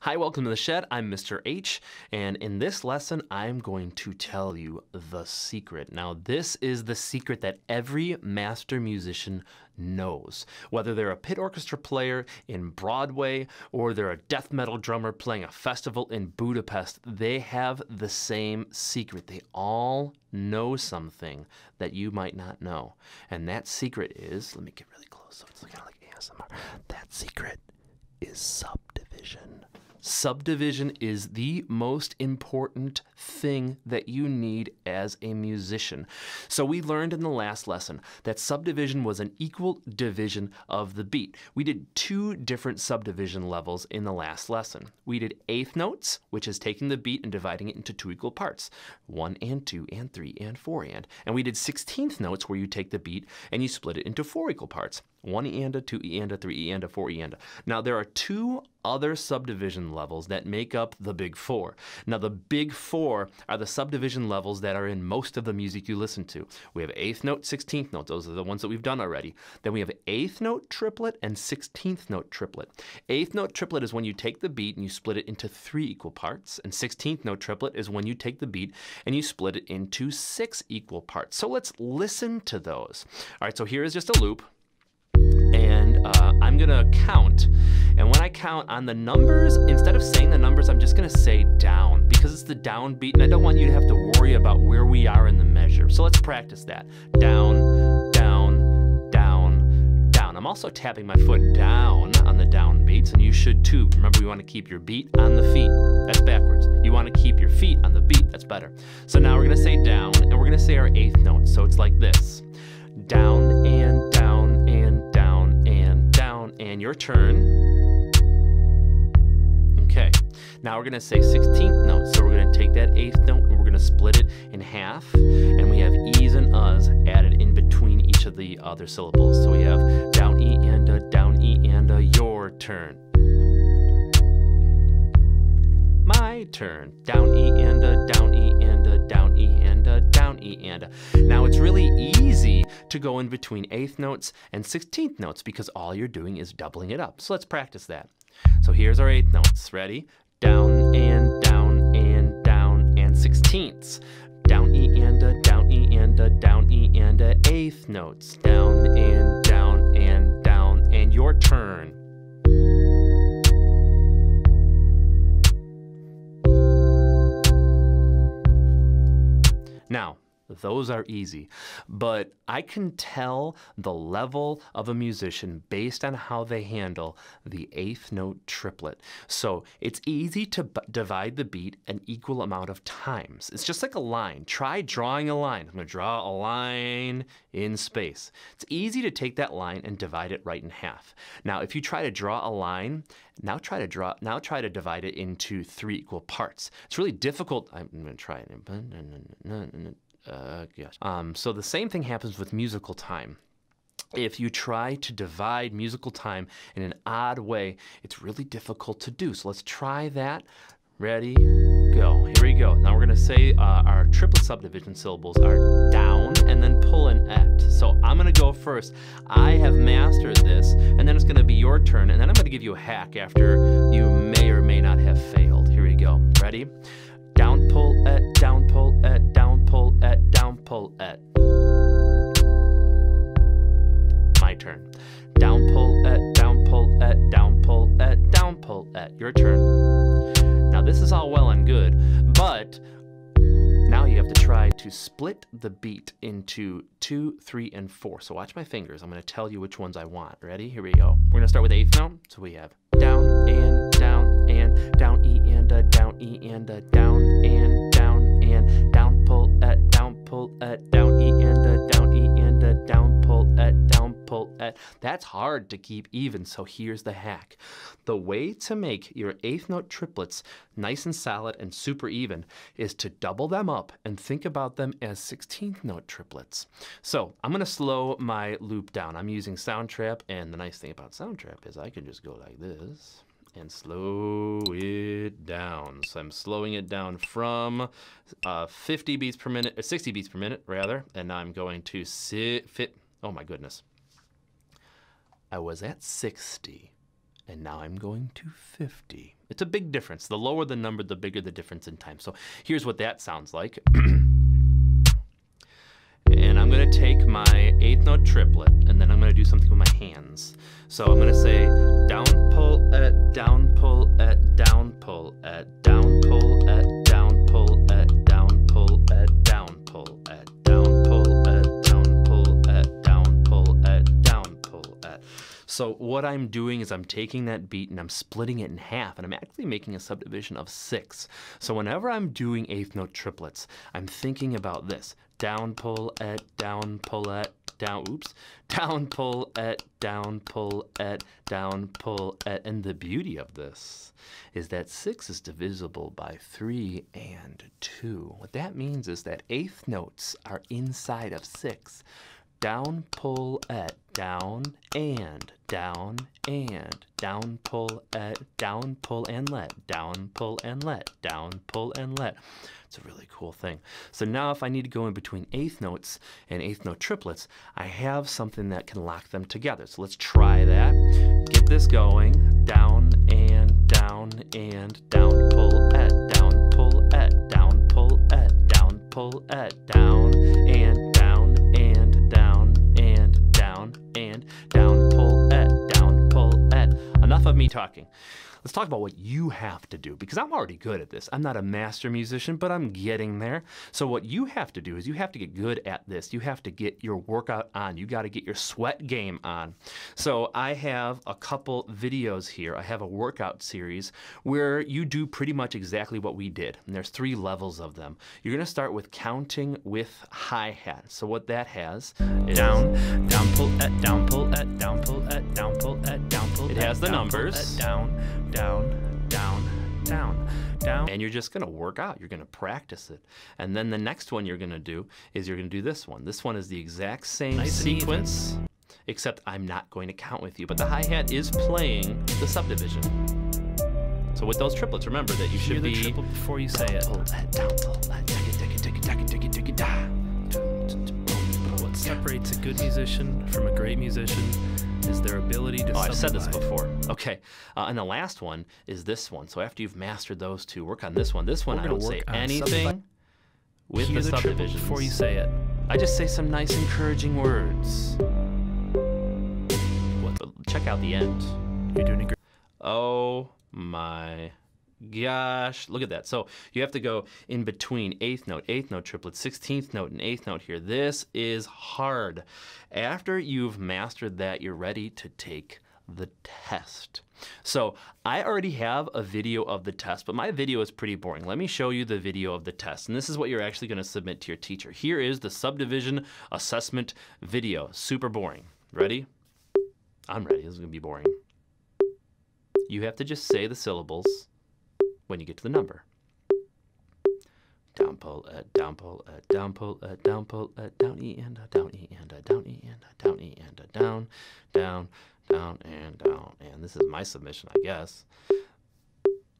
Hi, welcome to the shed. I'm Mr. H, and in this lesson, I'm going to tell you the secret. Now, this is the secret that every master musician knows. Whether they're a pit orchestra player in Broadway or they're a death metal drummer playing a festival in Budapest, they have the same secret. They all know something that you might not know. And that secret is, let me get really close so it's kind of like ASMR. That secret is subdivision. Subdivision is the most important thing that you need as a musician. So we learned in the last lesson that subdivision was an equal division of the beat. We did two different subdivision levels in the last lesson. We did eighth notes, which is taking the beat and dividing it into two equal parts, 1 and 2 and 3 and 4 and we did 16th notes where you take the beat and you split it into 4 equal parts, 1 and a, 2 and a, 3 and a, 4 and a. Now there are two other subdivision levels that make up the big four. Now the big four are the subdivision levels that are in most of the music you listen to. We have eighth note, 16th note. Those are the ones that we've done already. Then we have eighth note triplet and 16th note triplet. Eighth note triplet is when you take the beat and you split it into 3 equal parts, and 16th note triplet is when you take the beat and you split it into 6 equal parts. So let's listen to those. All right, so here is just a loop. And I'm gonna count, and when I count on the numbers, instead of saying the numbers, I'm just gonna say down, because it's the down beat, and I don't want you to have to worry about where we are in the measure. So let's practice that. Down, down, down, down. I'm also tapping my foot down on the down beats, and you should too. Remember, we want to keep your beat on the feet. That's backwards. You want to keep your feet on the beat. That's better. So now we're gonna say down, and we're gonna say our eighth note. So it's like this. Down and down and down and down, and your turn. Okay, now we're gonna say 16th note. So we're gonna take that eighth note and we're gonna split it in half, and we have e's and uhs added in between each of the other syllables. So we have down E and a, down E and a, your turn. My turn. Down E and a, down E and a, down E and a, down E and a. Now it's really easy to go in between eighth notes and 16th notes because all you're doing is doubling it up. So let's practice that. So here's our eighth notes. Ready? Down and down and down and 16ths. Down E and a, down E and a, down E and a, eighth notes. Down and down and down, and your turn. Now, those are easy, but I can tell the level of a musician based on how they handle the eighth note triplet. So it's easy to divide the beat an equal amount of times. It's just like a line. Try drawing a line. I'm going to draw a line in space. It's easy to take that line and divide it right in half. Now, if you try to draw a line, now try to divide it into 3 equal parts. It's really difficult. I'm going to try it. So the same thing happens with musical time. If you try to divide musical time in an odd way, it's really difficult to do. So let's try that. Ready, go. Here we go. Now we're going to say our triplet subdivision syllables are down and then pull an et. So I'm going to go first. I have mastered this, and then it's going to be your turn, and then I'm going to give you a hack after you may or may not have failed. Here we go. Ready? Down, pull, et, down, pull, et, down, pull, et, down, pull, et. My turn. Down, pull, et, down, pull, et, down, pull, et, down, pull, et. Your turn. Now this is all well and good, but now you have to try to split the beat into 2, 3, and 4. So watch my fingers. I'm going to tell you which ones I want. Ready? Here we go. We're going to start with eighth note. So we have down and down and down E and a, down E and a, down and down pull et, down pull et, down E and a, down E and a, down pull et, down pull et. That's hard to keep even, so here's the hack. The way to make your eighth note triplets nice and solid and super even is to double them up and think about them as 16th note triplets. So I'm going to slow my loop down. I'm using Soundtrap, and the nice thing about Soundtrap is I can just go like this and slow it down. So I'm slowing it down from 50 beats per minute, or 60 beats per minute rather, and now I'm going to oh my goodness. I was at 60, and now I'm going to 50. It's a big difference. The lower the number, the bigger the difference in time. So here's what that sounds like. And I'm going to take my eighth note triplet, and then I'm going to do something with my hands. So I'm going to say down, pull, at, down, pull, at, down, pull, at, down, pull, at, down, pull, at, down, pull, at, down, pull, at, down, pull, at, down, pull, at, down, pull, at, down, pull, at. So what I'm doing is I'm taking that beat and I'm splitting it in half, and I'm actually making a subdivision of 6. So whenever I'm doing eighth note triplets, I'm thinking about this. Down, pull, at, down, pull, at, down, oops. Down, pull, at, down, pull, at, down, pull, at. And the beauty of this is that 6 is divisible by 3 and 2. What that means is that eighth notes are inside of 6. Down, pull, at, down, and, down, and, down, pull, at, down, pull, and let, down, pull, and let, down, pull, and let. It's a really cool thing. So now if I need to go in between eighth notes and eighth note triplets, I have something that can lock them together. So let's try that. Get this going. Down, and, down, and, down, pull, at, down, pull, at, down, pull, at, down, pull, at, down, and, down, and, down, and, down, and, down, pull, at, down, pull, at. Enough of me talking. Let's talk about what you have to do, because I'm already good at this. I'm not a master musician, but I'm getting there. So what you have to do is you have to get good at this. You have to get your workout on. You got to get your sweat game on. So I have a couple videos here. I have a workout series where you do pretty much exactly what we did. And there's 3 levels of them. You're going to start with counting with hi-hat. So what that has is down, down, pull, at, down, pull, at, down, pull, at, down, pull, at, down, pull, at. It has the numbers. Down, down, down, down, down. And you're just going to work out. You're going to practice it. And then the next one you're going to do is you're going to do this one. This one is the exact same sequence, except I'm not going to count with you. But the hi-hat is playing the subdivision. So with those triplets, remember that you should be... Hear the triplet before you say it. Down, pull, what separates a good musician from a great musician is their ability to subdivide. I've said this before. Okay. And the last one is this one. So after you've mastered those 2, work on this one. This one, I don't say anything with the subdivisions before you say it. I just say some nice encouraging words. Check out the end. You're doing a great... Oh my gosh, look at that. So you have to go in between eighth note triplet, 16th note, and eighth note here. This is hard. After you've mastered that, you're ready to take the test. So I already have a video of the test, but my video is pretty boring. Let me show you the video of the test. And this is what you're actually going to submit to your teacher. Here is the Subdivision Assessment video. Super boring. Ready? I'm ready. This is going to be boring. You have to just say the syllables when you get to the number. Down, pull, at, down, pull, at, down, pull, at, down, pull, at, down, E, and a, down, E, and a, down, E, and a, down, E, and a, down, down, down, and down. And this is my submission, I guess.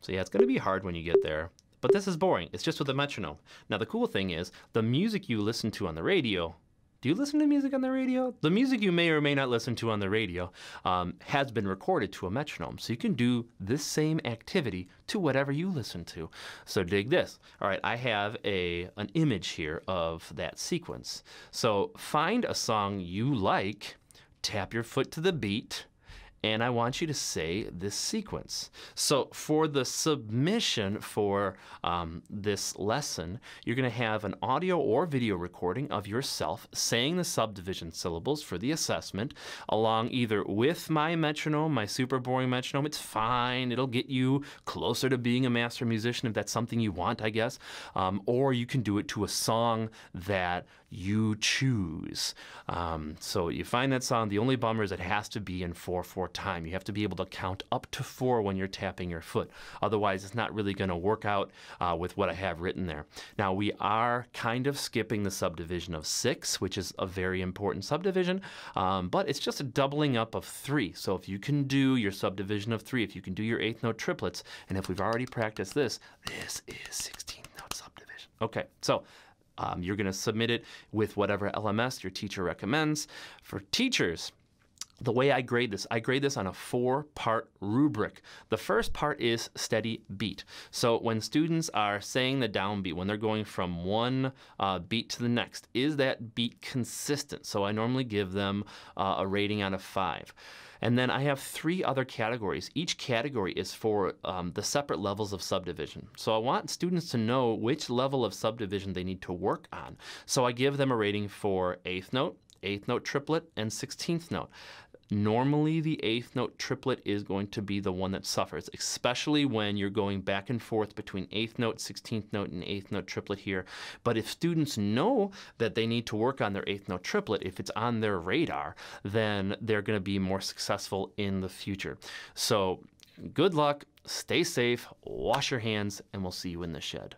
So yeah, it's going to be hard when you get there. But this is boring. It's just with a metronome. Now, the cool thing is, the music you listen to on the radio, do you listen to music on the radio? The music you may or may not listen to on the radio has been recorded to a metronome. So you can do this same activity to whatever you listen to. So dig this. All right, I have an image here of that sequence. So find a song you like, tap your foot to the beat, and I want you to say this sequence. So for the submission for this lesson, you're going to have an audio or video recording of yourself saying the subdivision syllables for the assessment, along either with my metronome, my super boring metronome. It's fine. It'll get you closer to being a master musician if that's something you want, I guess. Or you can do it to a song that you choose. So you find that song. The only bummer is it has to be in 4/4 time. You have to be able to count up to 4 when you're tapping your foot. Otherwise, it's not really going to work out with what I have written there. Now, we are kind of skipping the subdivision of 6, which is a very important subdivision, but it's just a doubling up of 3. So if you can do your subdivision of 3, if you can do your 8th note triplets, and if we've already practiced this, this is 16th note subdivision. Okay, so you're going to submit it with whatever LMS your teacher recommends. For teachers, The way I grade this on a 4-part rubric. The first part is steady beat. So when students are saying the downbeat, when they're going from one beat to the next, is that beat consistent? So I normally give them a rating out of 5. And then I have 3 other categories. Each category is for the separate levels of subdivision. So I want students to know which level of subdivision they need to work on. So I give them a rating for 8th note triplet, and 16th note. Normally, the 8th note triplet is going to be the one that suffers, especially when you're going back and forth between 8th note, 16th note, and 8th note triplet here. But if students know that they need to work on their 8th note triplet, if it's on their radar, then they're going to be more successful in the future. So good luck, stay safe, wash your hands, and we'll see you in the shed.